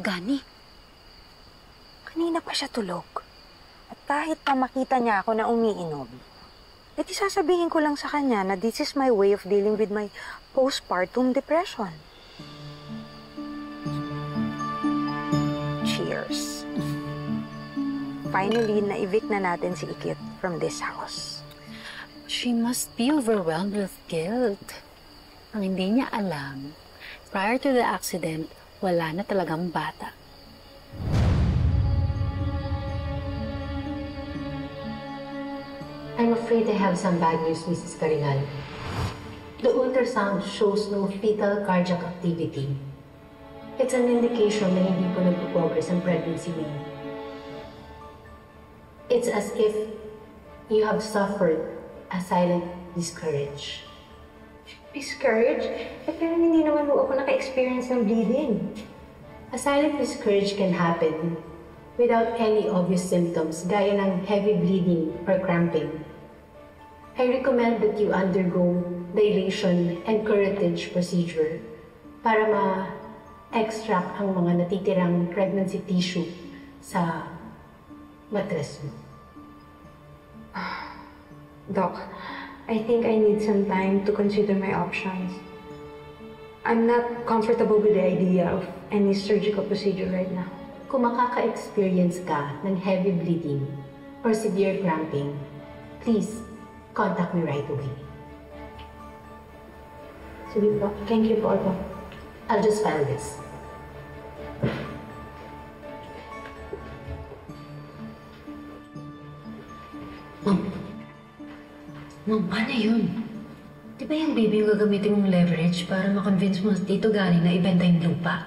Gani? Kanina pa siya tulog. At kahit pa makita niya ako na umiinom, edi sasabihin ko lang sa kanya na this is my way of dealing with my postpartum depression. Cheers. Finally, na-evict na natin si Ikit from this house. She must be overwhelmed with guilt. Ang hindi niya alam, prior to the accident, wala na talagang bata. I'm afraid I have some bad news, Mrs. Carinal. The ultrasound shows no fetal cardiac activity. It's an indication na hindi po nagpo-progress ang pregnancy niyo. It's as if you have suffered a silent miscarriage. Miscarriage? Pero hindi naman mo ako naka-experience ng bleeding. A silent miscarriage can happen without any obvious symptoms gaya ng heavy bleeding or cramping. I recommend that you undergo dilation and curettage procedure para ma-extract ang mga natitirang pregnancy tissue sa mattress mo. Doc, I think I need some time to consider my options. I'm not comfortable with the idea of any surgical procedure right now. Kung makaka-experience ka ng heavy bleeding or severe cramping, please contact me right away. Sige po. Thank you po, Doc. I'll just file this. Ma'am, paano yun? Di ba yung baby yung gagamitin mong leverage para makonvince mo sa Tito Gani na ibenta yung lupa?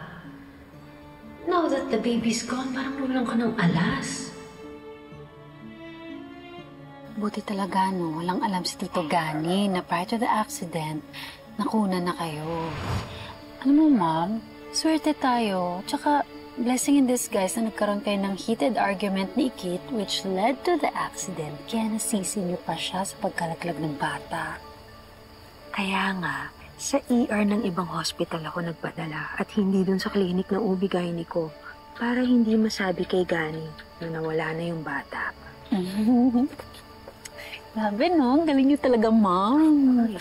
Now that the baby's gone, parang walang ka ng alas. Buti talaga, no? Walang alam si Tito Gani na prior to the accident, nakuna na kayo. Alam mo, Ma'am, swerte tayo. Tsaka, blessing in disguise na nagkaroon kayo ng heated argument ni Ikit which led to the accident. Kaya nasisi niyo pa siya sa pagkalaglag ng bata. Kaya nga, sa ER ng ibang hospital ako nagpadala at hindi dun sa klinik ng OB-GYN ko para hindi masabi kay Gani na nawala na yung bata. Grabe, no? Galing niyo talaga, Ma'am.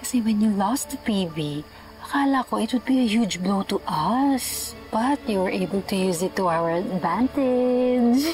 Kasi when you lost the baby, akala ko it would be a huge blow to us. But you were able to use it to our advantage.